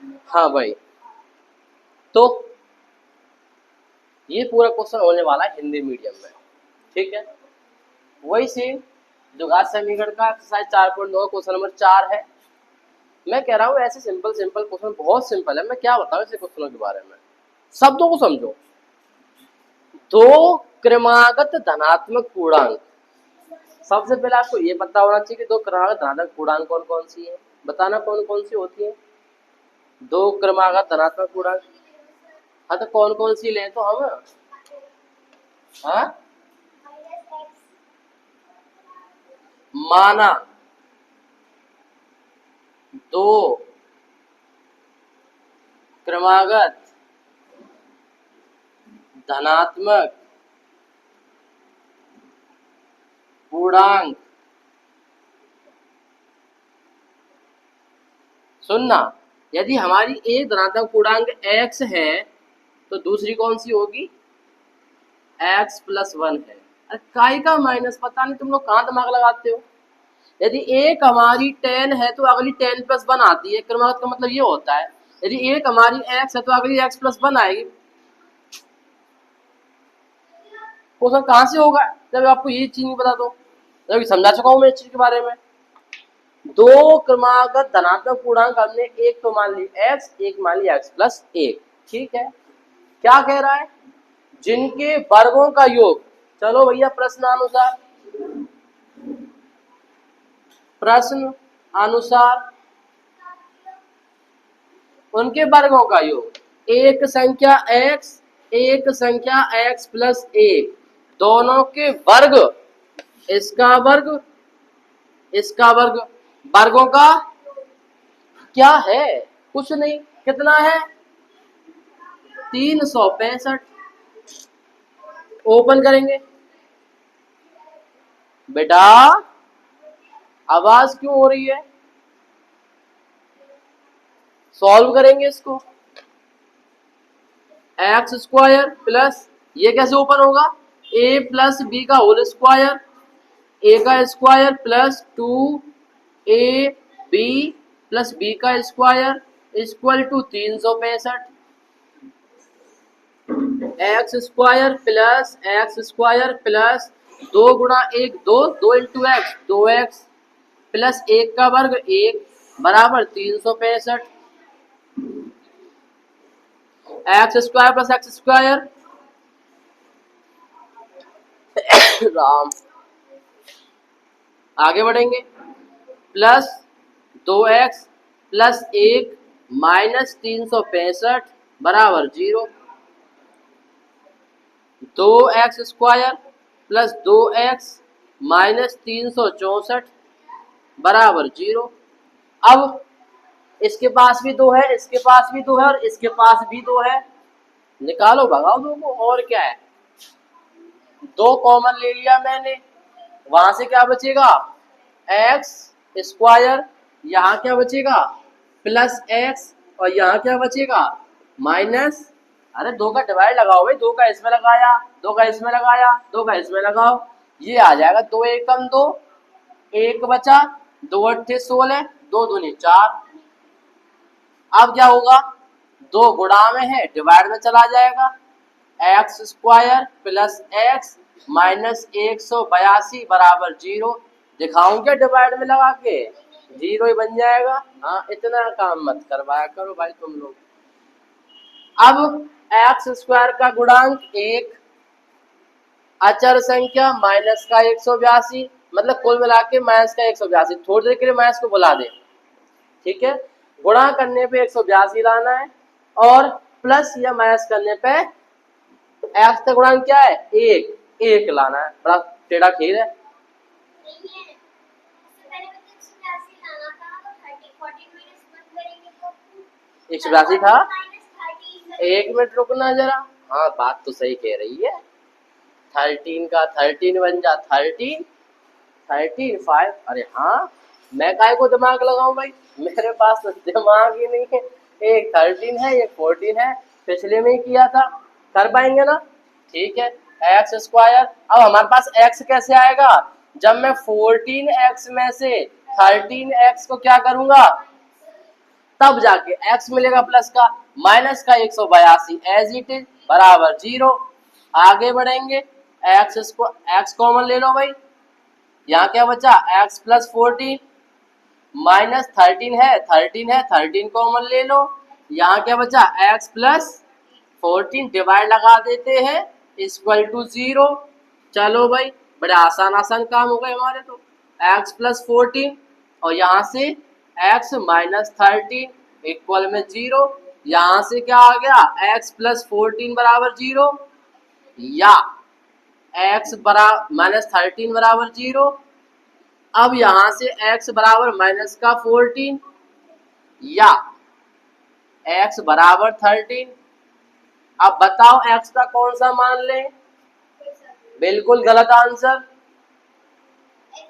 हाँ भाई, तो ये पूरा क्वेश्चन होने वाला है हिंदी मीडियम में, ठीक है। वही सेम जो घात समीकरण का एक्सरसाइज 4.2 क्वेश्चन नंबर 4 है। मैं कह रहा हूँ ऐसे सिंपल सिंपल क्वेश्चन बहुत सिंपल है, मैं क्या बताऊँ ऐसे क्वेश्चनों के बारे में, शब्दों को समझो। दो क्रमागत धनात्मक पूर्णांक, सबसे पहले आपको ये पता होना चाहिए कि दो क्रमागत धनात्मक पूर्णांक कौन कौन सी है, बताना कौन कौन सी होती है दो क्रमागत धनात्मक पूर्णांक। हाँ तो कौन कौन सी लें तो हम, हाँ माना दो क्रमागत धनात्मक पूर्णांक, सुनना, यदि हमारी एक धनात्मक पूर्णांक x है तो दूसरी कौन सी होगी x प्लस 1 है। अरे काय का माइनस, पता नहीं तुम लोग कहाँ दिमाग लगाते हो। यदि एक हमारी 10 है तो अगली 10 प्लस 1 आती है, क्रमागत का मतलब ये होता है। यदि एक हमारी x है तो अगली x प्लस 1 आएगी। क्वेश्चन कहाँ से होगा जब आपको ये चीज नहीं बता दो, जब समझा चुका हूँ मैं इस चीज के बारे में। दो क्रमागत धनात्मक पूर्णांक हमने एक तो मान ली x, एक मान ली x प्लस 1, ठीक है। क्या कह रहा है, जिनके वर्गों का योग, चलो भैया प्रश्न अनुसार उनके वर्गों का योग, एक संख्या x, एक संख्या x प्लस 1, दोनों के वर्ग, इसका वर्ग इसका वर्ग, वर्गों का क्या है, कुछ नहीं, कितना है 365। ओपन करेंगे, बेटा आवाज क्यों हो रही है, सॉल्व करेंगे इसको। एक्स स्क्वायर प्लस, ये कैसे ओपन होगा, ए प्लस बी का होल स्क्वायर, ए का square plus 2 A B plus B का square equal to 365। X square plus 2 गुणा 1 2, 2 इंटू एक्स 2x प्लस 1 का वर्ग 1 बराबर 365। X square plus x square Ram, आगे बढ़ेंगे, प्लस 2x प्लस 1 माइनस 365 बराबर 0। 2x square plus 2x minus 364 बराबर 0। अब इसके पास भी 2 है, इसके पास भी 2 है और इसके पास भी 2 है, निकालो भगाओ 2 को, और क्या है, 2 कॉमन ले लिया मैंने, वहां से क्या बचेगा एक्स स्क्वायर, यहाँ क्या बचेगा प्लस एक्स, और यहाँ क्या बचेगा माइनस, अरे 2 का डिवाइड लगाओ भाई, 2 का इसमें लगाया, 2 का इसमें लगाया, 2 का इसमें लगाओ, ये आ जाएगा 2 एकम 2, 1 बचा, 2 अट्ठे 16, 2 दूनी 4। अब क्या होगा, 2 गुणा में है डिवाइड में चला जाएगा, x square plus x minus 182 बराबर 0। दिखाऊं क्या डिवाइड में लगा के, 0 ही बन जाएगा। हाँ इतना काम मत करवाया करो भाई तुम लोग। अब एक्स स्क्वायर का गुणांक 1, अचर संख्या माइनस का 182, मतलब कुल मिला के माइनस का 182, थोड़ी देर के लिए माइनस को बुला दे, ठीक है। गुणा करने पे 182 लाना है और प्लस या माइनस करने पे एक्स का गुणांक क्या है 1 लाना है, बड़ा टेढ़ा खेल है। 182 था, 1 मिनट रुकना जरा, हाँ बात तो सही कह रही है, 13 का 13 बन जा 13, 5, अरे हाँ मैं काय को दिमाग लगाऊं भाई, मेरे पास तो दिमाग ही नहीं है, एक 13 है एक 14 है, पिछले में ही किया था, कर पाएंगे ना, ठीक है। एक्स स्क्वायर, अब हमारे पास एक्स कैसे आएगा, जब मैं 14x में से 13x को क्या करूंगा तब जाके x मिलेगा प्लस का, माइनस का 182 एज इट इज बराबर 0। आगे बढ़ेंगे, x कॉमन ले लो भाई, यहाँ क्या बचा x प्लस 14 माइनस 13 है 13 कॉमन ले लो, यहाँ क्या बचा x प्लस 14 डिवाइड लगा देते हैं इक्वल टू 0। चलो भाई बड़े आसान आसान काम हो गए हमारे तो, x प्लस 14 और यहाँ से x माइनस 13 इक्वल में 0। यहाँ से क्या आ गया x प्लस 14 बराबर 0 या x बराबर माइनस 13 बराबर 0। अब यहाँ से x बराबर माइनस का 14 या x बराबर 13। अब बताओ x का कौन सा मान लें? बिल्कुल गलत आंसर,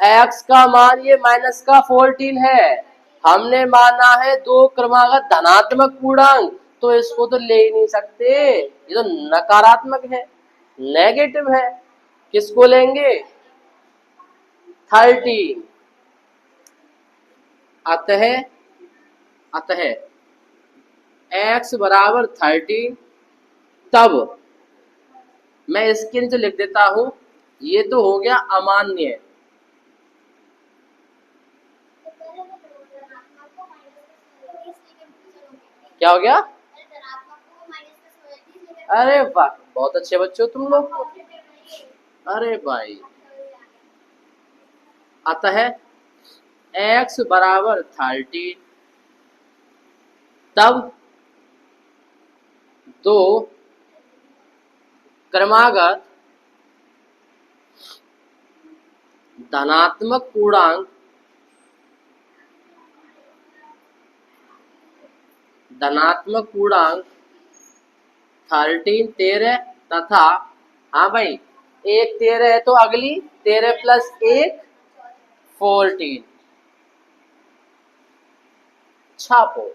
x का मान ये माइनस का 14 है। हमने माना है दो क्रमागत धनात्मक पूर्णांक, तो इसको तो ले ही नहीं सकते, ये तो नकारात्मक है, नेगेटिव है। किसको लेंगे? 13। अतः x बराबर 13, तब मैं इसके नीचे लिख देता हूं, ये तो हो गया अमान्य। क्या हो गया? अरे वाह, बहुत अच्छे बच्चे हो तुम लोग। अरे भाई, अतः x बराबर 13, तब दो क्रमागत धनात्मक पूर्णांक 13 तथा, हाँ भाई एक 13 है तो अगली 13 प्लस 1 14 छापो।